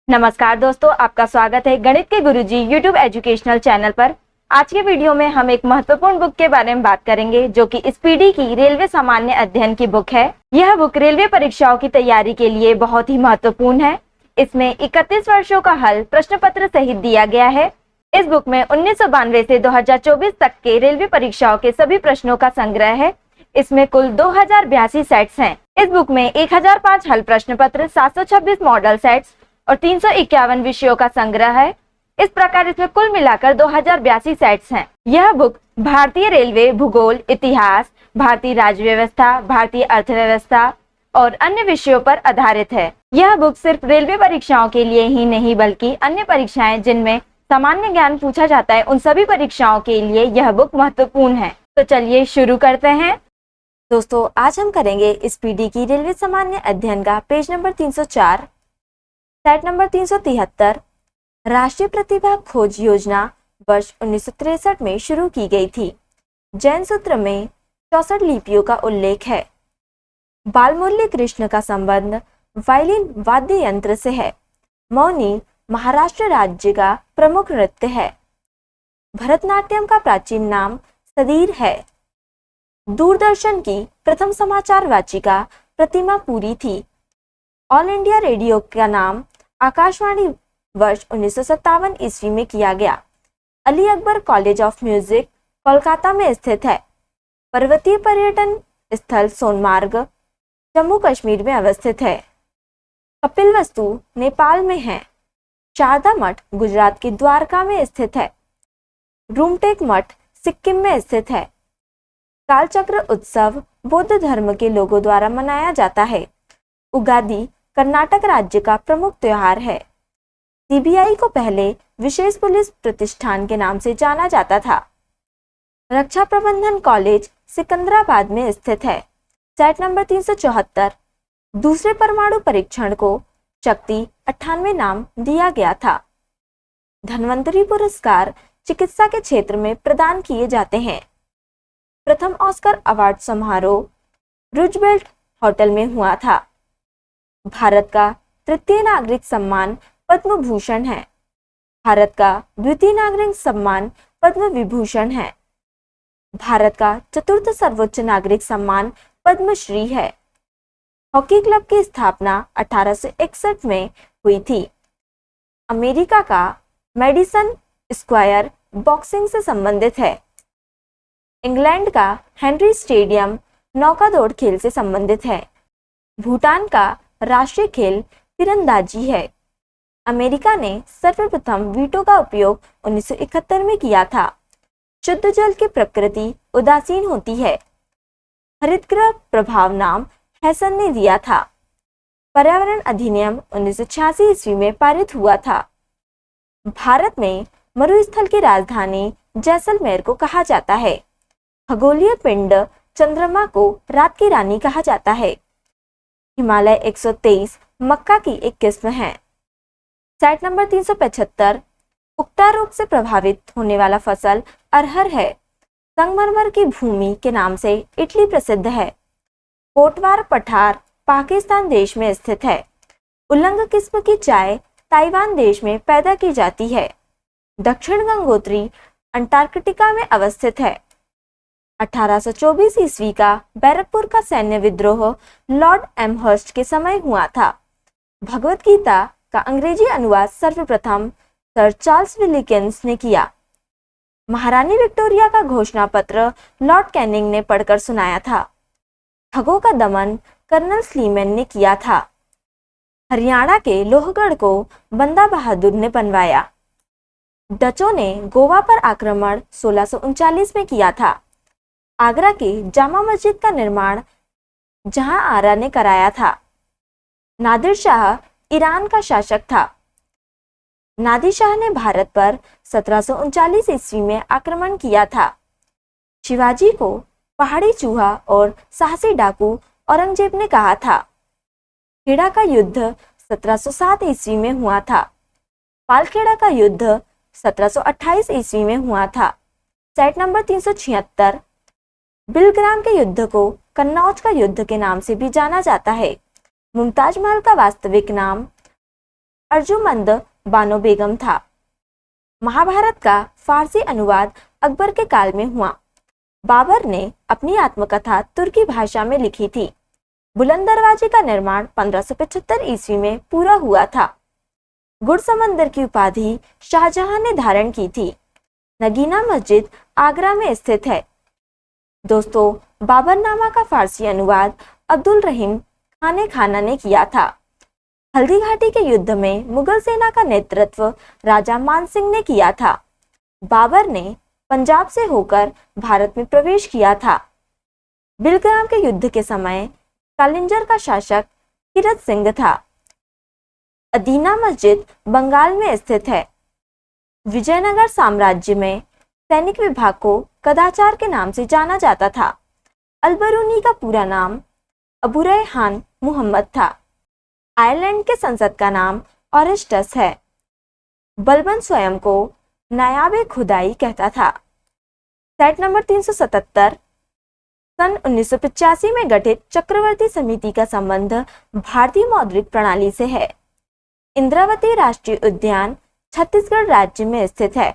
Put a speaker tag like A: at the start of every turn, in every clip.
A: नमस्कार दोस्तों, आपका स्वागत है गणित के गुरुजी यूट्यूब एजुकेशनल चैनल पर। आज के वीडियो में हम एक महत्वपूर्ण बुक के बारे में बात करेंगे जो कि स्पीडी की रेलवे सामान्य अध्ययन की बुक है। यह बुक रेलवे परीक्षाओं की तैयारी के लिए बहुत ही महत्वपूर्ण है। इसमें 31 वर्षों का हल प्रश्न पत्र सहित दिया गया है। इस बुक में 1992 से 2024 तक के रेलवे परीक्षाओं के सभी प्रश्नों का संग्रह है। इसमें कुल 2082 सेट्स हैं। इस बुक में 1005 हल प्रश्न पत्र, 726 मॉडल सेट्स और 351 विषयों का संग्रह है। इस प्रकार इसमें कुल मिलाकर 2082 सेट्स हैं। यह बुक भारतीय रेलवे, भूगोल, इतिहास, भारतीय राज्य व्यवस्था, भारतीय अर्थव्यवस्था और अन्य विषयों पर आधारित है। यह बुक सिर्फ रेलवे परीक्षाओं के लिए ही नहीं बल्कि अन्य परीक्षाएं जिनमें सामान्य ज्ञान पूछा जाता है उन सभी परीक्षाओं के लिए यह बुक महत्वपूर्ण है। तो चलिए शुरू करते हैं। दोस्तों, आज हम करेंगे स्पीडी की रेलवे सामान्य अध्ययन का पेज नंबर 304, सेट नंबर 373। राष्ट्रीय प्रतिभा खोज योजना वर्ष 1963 में शुरू की गई थी। जैन सूत्र में 64 लिपियों का उल्लेख है। बालमुरली कृष्ण का संबंध वायलिन वाद्य यंत्र से है। मौनी महाराष्ट्र राज्य का प्रमुख नृत्य है। भरतनाट्यम का प्राचीन नाम सदीर है। दूरदर्शन की प्रथम समाचार वाचिका प्रतिमा पुरी थी। ऑल इंडिया रेडियो का नाम आकाशवाणी वर्ष 1957 ईस्वी में किया गया। Ali Akbar college of music Kolkata में स्थित है। पर्वतीय पर्यटन स्थल सोनमार्ग जम्मू कश्मीर में अवस्थित है। कपिलवस्तु नेपाल में है। शारदा मठ गुजरात के द्वारका में स्थित है। रूमटेक मठ सिक्किम में स्थित है। कालचक्र उत्सव बौद्ध धर्म के लोगों द्वारा मनाया जाता है। उगादी कर्नाटक राज्य का प्रमुख त्योहार है। सीबीआई को पहले विशेष पुलिस प्रतिष्ठान के नाम से जाना जाता था। रक्षा प्रबंधन कॉलेज सिकंदराबाद में स्थित है। Set number 374। दूसरे परमाणु परीक्षण को शक्ति 98 नाम दिया गया था। धन्वंतरी पुरस्कार चिकित्सा के क्षेत्र में प्रदान किए जाते हैं। प्रथम ऑस्कर अवार्ड समारोह रूजवेल्ट होटल में हुआ था। भारत का तृतीय नागरिक सम्मान पद्म भूषण है। भारत का द्वितीय नागरिक सम्मान पद्म विभूषण है। भारत का चतुर्थ सर्वोच्च नागरिक सम्मान पद्मश्री है। हॉकी क्लब की स्थापना 1861 में हुई थी। अमेरिका का मेडिसन स्क्वायर बॉक्सिंग से संबंधित है। इंग्लैंड का हेनरी स्टेडियम नौकादौड़ खेल से संबंधित है। भूटान का राष्ट्रीय खेल तीरंदाजी है। अमेरिका ने सर्वप्रथम वीटो का उपयोग 1971 में किया था। शुद्ध जल की प्रकृति उदासीन होती है। हरितगृह प्रभाव नाम हैसन ने दिया था। पर्यावरण अधिनियम 1986 ईस्वी में पारित हुआ था। भारत में मरुस्थल की राजधानी जैसलमेर को कहा जाता है। खगोलीय पिंड चंद्रमा को रात की रानी कहा जाता है। हिमालय 123 मक्का की एक किस्म है। Set number 375। उक्ता रोग से प्रभावित होने वाला फसल अरहर है। संगमरमर की भूमि के नाम से इटली प्रसिद्ध है। कोटवार पठार पाकिस्तान देश में स्थित है। उल्लंग किस्म की चाय ताइवान देश में पैदा की जाती है। दक्षिण गंगोत्री अंटार्कटिका में अवस्थित है। 1824 ईस्वी का बैरकपुर का सैन्य विद्रोह लॉर्ड एमहर्स्ट के समय हुआ था। भगवत गीता का अंग्रेजी अनुवाद सर्वप्रथम सर चार्ल्स विलिकिंस ने किया। महारानी विक्टोरिया का घोषणा पत्र लॉर्ड कैनिंग ने पढ़कर सुनाया था। ठगों का दमन कर्नल स्लीमैन ने किया था। हरियाणा के लोहगढ़ को बंदा बहादुर ने बनवाया। डचों ने गोवा पर आक्रमण 1639 में किया था। आगरा की जामा मस्जिद का निर्माण जहां आरा ने कराया था। नादिर शाह ईरान का शासक था। नादिर शाह ने भारत पर 1739 ईस्वी में आक्रमण किया था। शिवाजी को पहाड़ी चूहा और साहसी डाकू औरंगजेब ने कहा था। खेड़ा का युद्ध 1707 ईस्वी में हुआ था। पालखेड़ा का युद्ध 1728 ईस्वी में हुआ था। Set number 376। बिलग्राम के युद्ध को कन्नौज का युद्ध के नाम से भी जाना जाता है। मुमताज महल का वास्तविक नाम अर्जुमंद बानो बेगम था। महाभारत का फारसी अनुवाद अकबर के काल में हुआ। बाबर ने अपनी आत्मकथा तुर्की भाषा में लिखी थी। बुलंद दरवाजे का निर्माण 1575 ईस्वी में पूरा हुआ था। गुड़ समंदर की उपाधि शाहजहां ने धारण की थी। नगीना मस्जिद आगरा में स्थित है। दोस्तों, बाबरनामा का फारसी अनुवाद अब्दुल रहीम खाने खाना ने किया था। हल्दी घाटी के युद्ध में मुगल सेना का नेतृत्व राजा मान सिंह ने किया था। बाबर ने पंजाब से होकर भारत में प्रवेश किया था। बिलग्राम के युद्ध के समय कालिंजर का शासक कीरत सिंह था। अदीना मस्जिद बंगाल में स्थित है। विजयनगर साम्राज्य में सैनिक विभाग को कदाचार के नाम से जाना जाता था। अलबरूनी का पूरा नाम अबुरय खान मुहम्मद था। आयरलैंड के संसद का नाम ऑरेस्टस है। बलबन स्वयं को नायाबे खुदाई कहता था। Set number 377। सन 1985 में गठित चक्रवर्ती समिति का संबंध भारतीय मौद्रिक प्रणाली से है। इंद्रावती राष्ट्रीय उद्यान छत्तीसगढ़ राज्य में स्थित है।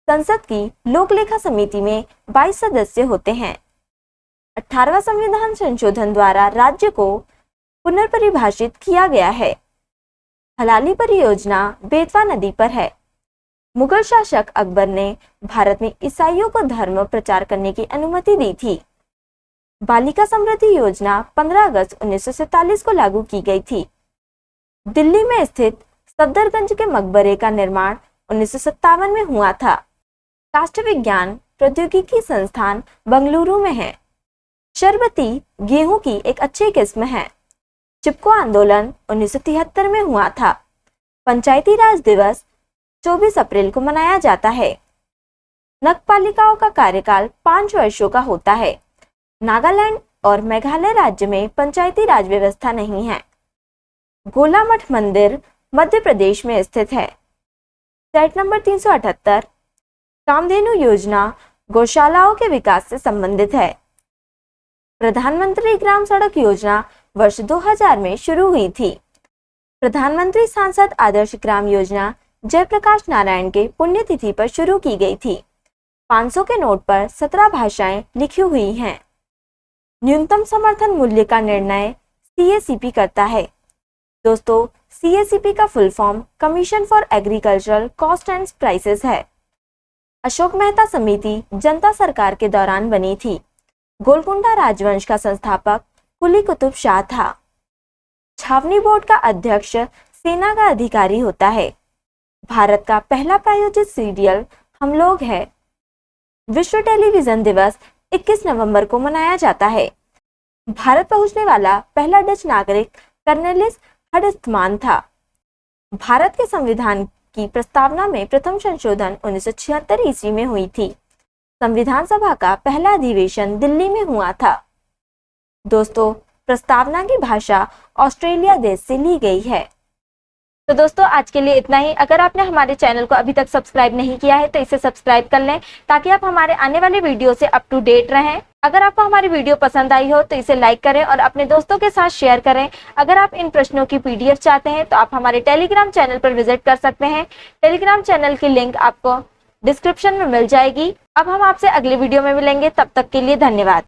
A: संसद की लोक लेखा समिति में 22 सदस्य होते हैं। 18वां संविधान संशोधन द्वारा राज्य को पुनर्परिभाषित किया गया है। हलाली परियोजना बेतवा नदी पर है। मुगल शासक अकबर ने भारत में ईसाइयों को धर्म प्रचार करने की अनुमति दी थी। बालिका समृद्धि योजना 15 अगस्त 1947 को लागू की गई थी। दिल्ली में स्थित सफदरगंज के मकबरे का निर्माण 1957 में हुआ था। काष्ठ विज्ञान प्रौद्योगिकी संस्थान बंगलुरु में है। शरबती गेहूं की एक अच्छी किस्म है। चिपको आंदोलन 1973 में हुआ था। पंचायती राज दिवस 24 अप्रैल को मनाया जाता है। नगरपालिकाओं का कार्यकाल 5 वर्षों का होता है। नागालैंड और मेघालय राज्य में पंचायती राज व्यवस्था नहीं है। गोला मठ मंदिर मध्य प्रदेश में स्थित है। Set number 378। कामधेनु योजना गौशालाओं के विकास से संबंधित है। प्रधानमंत्री ग्राम सड़क योजना वर्ष 2000 में शुरू हुई थी। प्रधानमंत्री सांसद आदर्श ग्राम योजना जयप्रकाश नारायण के पुण्यतिथि पर शुरू की गई थी। 500 के नोट पर 17 भाषाएं लिखी हुई हैं। न्यूनतम समर्थन मूल्य का निर्णय CACP करता है। दोस्तों, CACP का full form commission for agricultural cost and prices है। अशोक मेहता समिति जनता सरकार के दौरान बनी थी। गोलकुंडा राजवंश का संस्थापक कुली कुतुब शाह था। छावनी बोर्ड का अध्यक्ष सेना का अधिकारी होता है। भारत का पहला प्रायोजित सीरियल हम लोग है। विश्व टेलीविजन दिवस 21 नवंबर को मनाया जाता है। भारत पहुंचने वाला पहला डच नागरिक कर्नेलिस हडस्मान था। भारत के संविधान की प्रस्तावना में प्रथम संशोधन 1976 ईस्वी में हुई थी। संविधान सभा का पहला अधिवेशन दिल्ली में हुआ था। दोस्तों, प्रस्तावना की भाषा ऑस्ट्रेलिया देश से ली गई है। तो दोस्तों, आज के लिए इतना ही। अगर आपने हमारे चैनल को अभी तक सब्सक्राइब नहीं किया है तो इसे सब्सक्राइब कर लें ताकि आप हमारे आने वाले वीडियो से अप टू डेट रहें। अगर आपको हमारी वीडियो पसंद आई हो तो इसे लाइक करें और अपने दोस्तों के साथ शेयर करें। अगर आप इन प्रश्नों की PDF चाहते हैं तो आप हमारे टेलीग्राम चैनल पर विजिट कर सकते हैं। टेलीग्राम चैनल की लिंक आपको डिस्क्रिप्शन में मिल जाएगी। अब हम आपसे अगले वीडियो में मिलेंगे, तब तक के लिए धन्यवाद।